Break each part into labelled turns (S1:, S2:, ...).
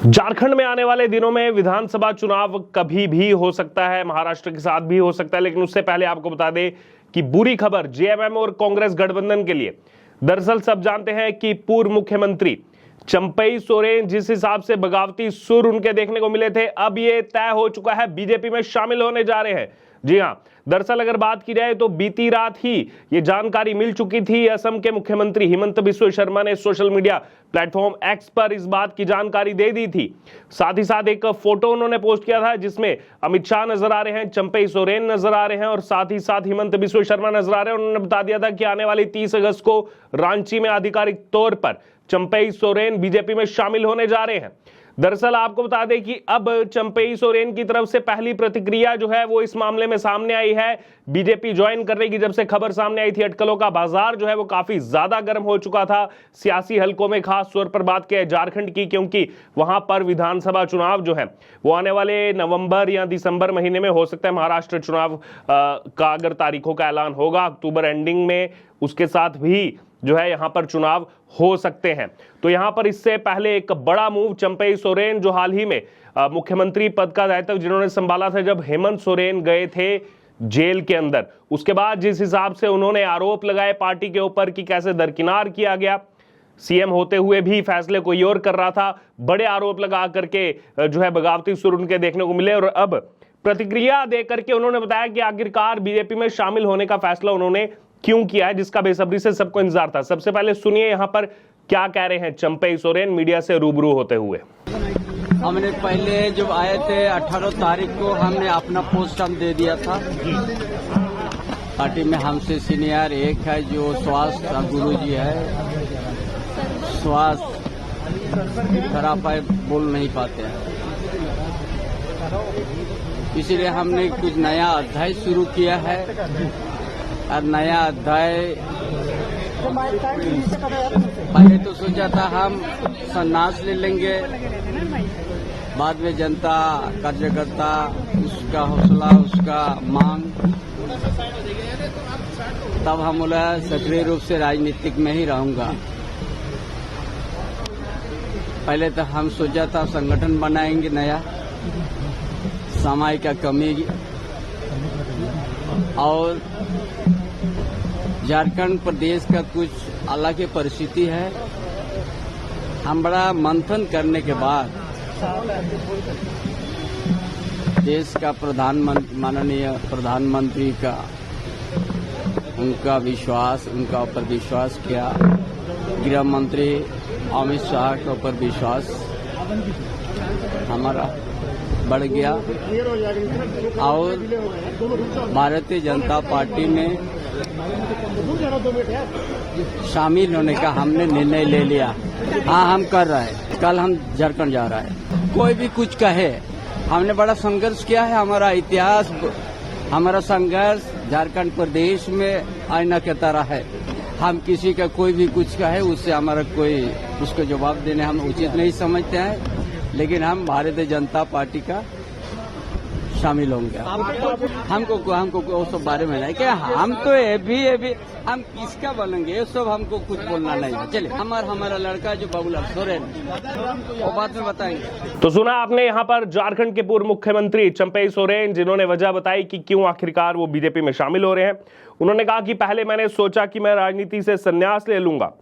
S1: झारखंड में आने वाले दिनों में विधानसभा चुनाव कभी भी हो सकता है, महाराष्ट्र के साथ भी हो सकता है, लेकिन उससे पहले आपको बता दें कि बुरी खबर जेएमएम और कांग्रेस गठबंधन के लिए। दरअसल सब जानते हैं कि पूर्व मुख्यमंत्री चंपई सोरेन जिस हिसाब से बगावती सुर उनके देखने को मिले थे, अब ये तय हो चुका है बीजेपी में शामिल होने जा रहे हैं। जी हां, दरअसल अगर बात की जाए तो बीती रात ही ये जानकारी मिल चुकी थी। असम के मुख्यमंत्री हिमंत बिस्वा शर्मा ने सोशल मीडिया प्लेटफॉर्म एक्स पर इस बात की जानकारी दे दी थी। साथ ही साथ एक फोटो उन्होंने पोस्ट किया था जिसमें अमित शाह नजर आ रहे हैं, चंपई सोरेन नजर आ रहे हैं और साथ ही साथ हिमंत बिस्वा शर्मा नजर आ रहे हैं। उन्होंने बता दिया था कि आने वाली 30 अगस्त को रांची में आधिकारिक तौर पर चंपई सोरेन बीजेपी में शामिल होने जा रहे हैं। दरअसल आपको बता दें कि अब चंपई सोरेन की तरफ से पहली प्रतिक्रिया जो है वो इस मामले में सामने आई है। बीजेपी ज्वाइन करने की जब से खबर सामने आई थी, अटकलों का बाजार जो है वो काफी ज्यादा गर्म हो चुका था सियासी हलकों में, खास तौर पर बात की झारखंड की, क्योंकि वहां पर विधानसभा चुनाव जो है वो आने वाले नवंबर या दिसंबर महीने में हो सकता है। महाराष्ट्र चुनाव का अगर तारीखों का ऐलान होगा अक्टूबर एंडिंग में, उसके साथ भी जो है यहां पर चुनाव हो सकते हैं। तो यहां पर इससे पहले एक बड़ा मूव चंपई सोरेन जो हाल ही में मुख्यमंत्री पद का दायित्व जिन्होंने संभाला था जब हेमंत सोरेन गए थे जेल के अंदर, उसके बाद जिस हिसाब से उन्होंने आरोप लगाए पार्टी के ऊपर कि कैसे दरकिनार किया गया, सीएम होते हुए भी फैसले कोई और कर रहा था, बड़े आरोप लगा करके जो है बगावती सुर उनके देखने को मिले। और अब प्रतिक्रिया दे करके उन्होंने बताया कि आखिरकार बीजेपी में शामिल होने का फैसला उन्होंने क्यों किया है, जिसका बेसब्री से सबको इंतजार था। सबसे पहले सुनिए यहां पर क्या कह रहे हैं चंपई सोरेन मीडिया से रूबरू होते हुए।
S2: हमने पहले जब आए थे 18 तारीख को हमने अपना पोस्ट हम दे दिया था। पार्टी में हमसे सीनियर एक है जो स्वास्थ्य गुरु जी है, स्वास्थ्य खराब है, बोल नहीं पाते हैं, इसीलिए हमने कुछ नया अध्याय शुरू किया है। और नया अध्याय पहले तो सोचा था हम संन्यास ले लेंगे, बाद में जनता कार्यकर्ता उसका हौसला उसका मांग, तब हम बोला सक्रिय रूप से राजनीतिक में ही रहूंगा। पहले तो हम सोचा था संगठन बनाएंगे नया, समय का कमी और झारखंड प्रदेश का कुछ अलग ही परिस्थिति है। हम बड़ा मंथन करने के बाद देश का माननीय प्रधानमंत्री का उनका विश्वास, उनका ऊपर विश्वास किया, गृह मंत्री अमित शाह के ऊपर विश्वास हमारा बढ़ गया और भारतीय जनता पार्टी में शामिल होने का हमने निर्णय ले लिया। हाँ, हम कर रहे हैं। कल हम झारखंड जा रहे हैं। कोई भी कुछ कहे, हमने बड़ा संघर्ष किया है। हमारा इतिहास, हमारा संघर्ष झारखंड प्रदेश में आईना की तरह है। हम किसी का कोई भी कुछ कहे उससे हमारा कोई उसको जवाब देने हम उचित नहीं समझते हैं, लेकिन हम भारतीय जनता पार्टी का शामिल होंगे। हमको वो सब बारे में नहीं क्या, हम तो अभी हम किसका बनेंगे ये सब हमको कुछ बोलना नहीं है। चलिए हमारा लड़का जो बाबूलाल सोरेन वो बात में बताएंगे।
S1: तो सुना आपने यहाँ पर झारखंड के पूर्व मुख्यमंत्री चंपई सोरेन जिन्होंने वजह बताई कि क्यों आखिरकार वो बीजेपी में शामिल हो रहे हैं। उन्होंने कहा कि पहले मैंने सोचा कि मैं राजनीति से संन्यास ले लूंगा,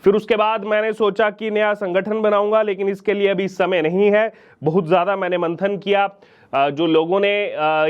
S1: फिर उसके बाद मैंने सोचा कि नया संगठन बनाऊंगा, लेकिन इसके लिए अभी समय नहीं है। बहुत ज्यादा मैंने मंथन किया, जो लोगों ने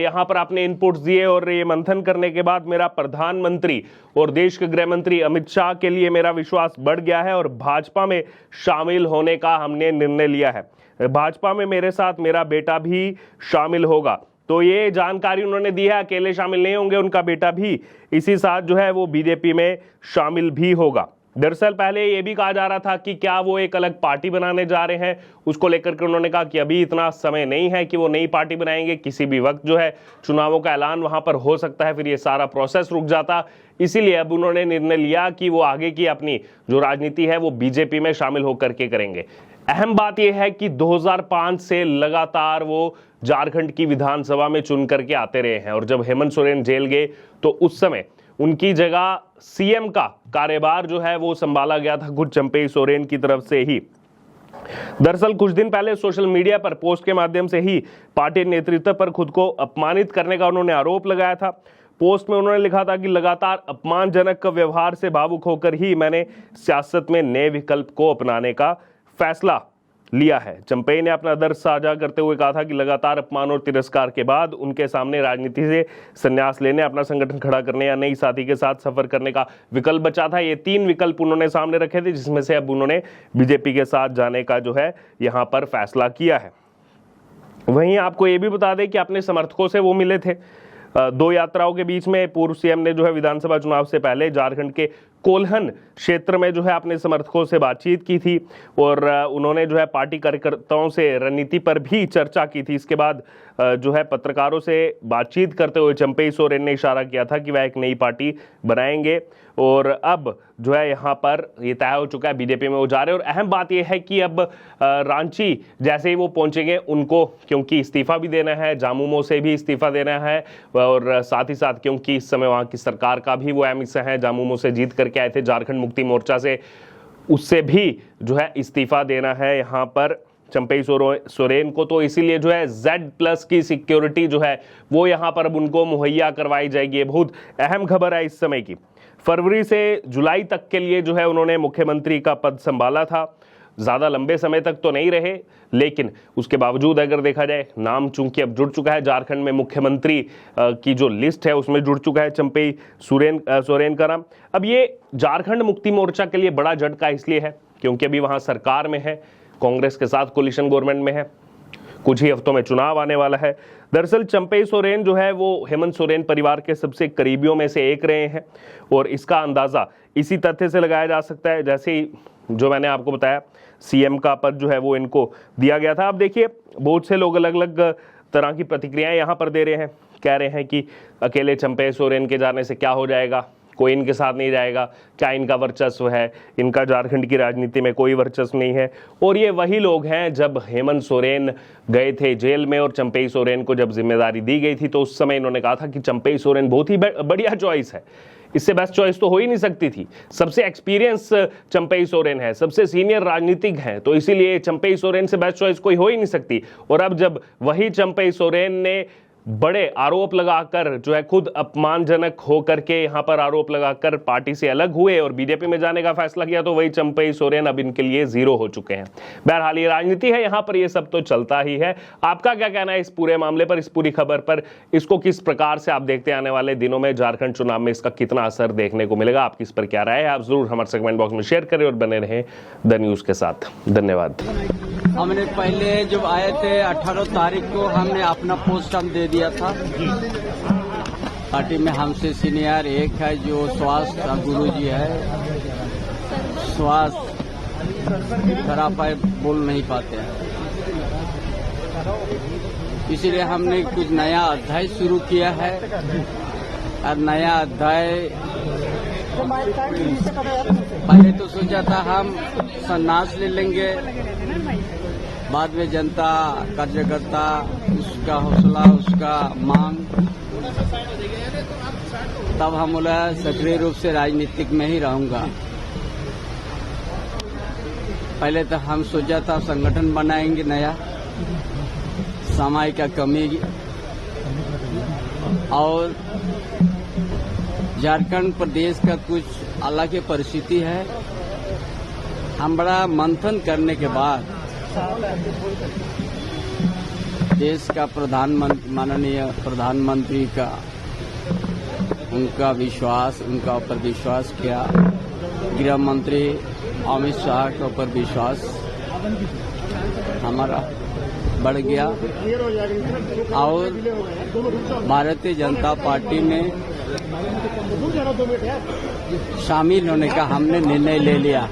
S1: यहाँ पर अपने इनपुट्स दिए और ये मंथन करने के बाद मेरा प्रधानमंत्री और देश के गृह मंत्री अमित शाह के लिए मेरा विश्वास बढ़ गया है और भाजपा में शामिल होने का हमने निर्णय लिया है। भाजपा में मेरे साथ मेरा बेटा भी शामिल होगा। तो ये जानकारी उन्होंने दी है, अकेले शामिल नहीं होंगे, उनका बेटा भी इसी साथ जो है वो बीजेपी में शामिल भी होगा। दरअसल पहले ये भी कहा जा रहा था कि क्या वो एक अलग पार्टी बनाने जा रहे हैं, उसको लेकर के उन्होंने कहा कि अभी इतना समय नहीं है कि वो नई पार्टी बनाएंगे, किसी भी वक्त जो है चुनावों का ऐलान वहां पर हो सकता है, फिर ये सारा प्रोसेस रुक जाता। इसीलिए अब उन्होंने निर्णय लिया कि वो आगे की अपनी जो राजनीति है वो बीजेपी में शामिल होकर के करेंगे। अहम बात यह है कि 2005 से लगातार वो झारखंड की विधानसभा में चुन करके आते रहे हैं और जब हेमंत सोरेन जेल गए तो उस समय उनकी जगह सीएम का कार्यभार जो है वो संभाला गया था खुद चंपई सोरेन की तरफ से ही। दरअसल कुछ दिन पहले सोशल मीडिया पर पोस्ट के माध्यम से ही पार्टी नेतृत्व पर खुद को अपमानित करने का उन्होंने आरोप लगाया था। पोस्ट में उन्होंने लिखा था कि लगातार अपमानजनक व्यवहार से भावुक होकर ही मैंने सियासत में नए विकल्प को अपनाने का फैसला लिया है। चंपेई ने अपना दर्द साझा करते हुए कहा था कि लगातार अपमान और तिरस्कार के बाद उनके सामने राजनीति से संन्यास लेने, अपना संगठन खड़ा करने या नई साथी के साथ सफर करने का विकल्प बचा था। ये 3 विकल्प उन्होंने सामने रखे थे, जिसमें से अब उन्होंने बीजेपी के साथ जाने का जो है यहाँ पर फैसला किया है। वहीं आपको ये भी बता दें कि अपने समर्थकों से वो मिले थे। 2 यात्राओं के बीच में पूर्व सीएम ने जो है विधानसभा चुनाव से पहले झारखंड के कोल्हन क्षेत्र में जो है अपने समर्थकों से बातचीत की थी और उन्होंने जो है पार्टी कार्यकर्ताओं से रणनीति पर भी चर्चा की थी। इसके बाद जो है पत्रकारों से बातचीत करते हुए चंपेई सोरेन ने इशारा किया था कि वह एक नई पार्टी बनाएंगे और अब जो है यहाँ पर ये तय हो चुका है, बीजेपी में वो जा रहे हैं। और अहम बात यह है कि अब रांची जैसे ही वो पहुंचेंगे उनको क्योंकि इस्तीफा भी देना है, झामुमो से भी इस्तीफा देना है और साथ ही साथ क्योंकि इस समय वहाँ की सरकार का भी वो अहम हिस्सा है, झामुमो से जीत करके आए थे झारखंड मुक्ति मोर्चा से, उससे भी जो है इस्तीफा देना है यहाँ पर चंपेई सोरेन को। तो इसीलिए जो है Z+ की सिक्योरिटी जो है वो यहाँ पर अब उनको मुहैया करवाई जाएगी। ये बहुत अहम खबर है इस समय की। फरवरी से जुलाई तक के लिए जो है उन्होंने मुख्यमंत्री का पद संभाला था। ज़्यादा लंबे समय तक तो नहीं रहे, लेकिन उसके बावजूद अगर देखा जाए नाम चूंकि अब जुड़ चुका है झारखंड में मुख्यमंत्री की जो लिस्ट है उसमें जुड़ चुका है चंपेई सोरेन का नाम। अब ये झारखंड मुक्ति मोर्चा के लिए बड़ा झटका इसलिए है क्योंकि अभी वहाँ सरकार में है, कांग्रेस के साथ कोलिशन गवर्नमेंट में है, कुछ ही हफ्तों में चुनाव आने वाला है। दरअसल चंपेई सोरेन जो है वो हेमंत सोरेन परिवार के सबसे करीबियों में से एक रहे हैं और इसका अंदाज़ा इसी तथ्य से लगाया जा सकता है जैसे ही जो मैंने आपको बताया सीएम का पद जो है वो इनको दिया गया था। अब देखिए बहुत से लोग अलग अलग तरह की प्रतिक्रियाएं यहाँ पर दे रहे हैं, कह रहे हैं कि अकेले चंपेई सोरेन के जाने से क्या हो जाएगा, कोई इनके साथ नहीं जाएगा, क्या इनका वर्चस्व है, इनका झारखंड की राजनीति में कोई वर्चस्व नहीं है। और ये वही लोग हैं जब हेमंत सोरेन गए थे जेल में और चंपेई सोरेन को जब जिम्मेदारी दी गई थी तो उस समय इन्होंने कहा था कि चंपेई सोरेन बहुत ही बढ़िया चॉइस है, इससे बेस्ट चॉइस तो हो ही नहीं सकती थी, सबसे एक्सपीरियंस चंपेई सोरेन है, सबसे सीनियर राजनीतिक हैं, तो इसीलिए चंपेई सोरेन से बेस्ट चॉइस कोई हो ही नहीं सकती। और अब जब वही चंपेई सोरेन ने बड़े आरोप लगाकर जो है खुद अपमानजनक होकर के यहाँ पर आरोप लगाकर पार्टी से अलग हुए और बीजेपी में जाने का फैसला किया तो वही चंपेई सोरेन अब इनके लिए 0 हो चुके हैं। बहरहाल ये राजनीति है, यहाँ पर ये सब तो चलता ही है। आपका क्या कहना है इस पूरे मामले पर, इस पूरी खबर पर, इसको किस प्रकार से आप देखते हैं आने वाले दिनों में झारखंड चुनाव में इसका कितना असर देखने को मिलेगा, आपकी इस पर क्या राय है, आप जरूर हमारे कमेंट बॉक्स में शेयर करें और बने रहें द न्यूज के साथ। धन्यवाद।
S2: हमने पहले जब आए थे 18 तारीख को हमने अपना पोस्ट हम दे दिया था। पार्टी में हमसे सीनियर एक है जो स्वास्थ्य का गुरु जी है, स्वास्थ्य खराब है, बोल नहीं पाते हैं, इसीलिए हमने कुछ नया अध्याय शुरू किया है। और नया अध्याय पहले तो सोचा था हम संन्यास ले लेंगे, बाद में जनता कार्यकर्ता उसका हौसला उसका मांग, तब हम बोला सक्रिय रूप से राजनीतिक में ही रहूंगा। पहले तो हम सोचा था संगठन बनाएंगे नया, सामाजिक का कमी और झारखंड प्रदेश का कुछ अलग ही परिस्थिति है। हम बड़ा मंथन करने के बाद देश का माननीय प्रधानमंत्री का उनका ऊपर विश्वास किया, गृह मंत्री अमित शाह के ऊपर विश्वास हमारा बढ़ गया और भारतीय जनता पार्टी में शामिल होने का हमने निर्णय ले लिया।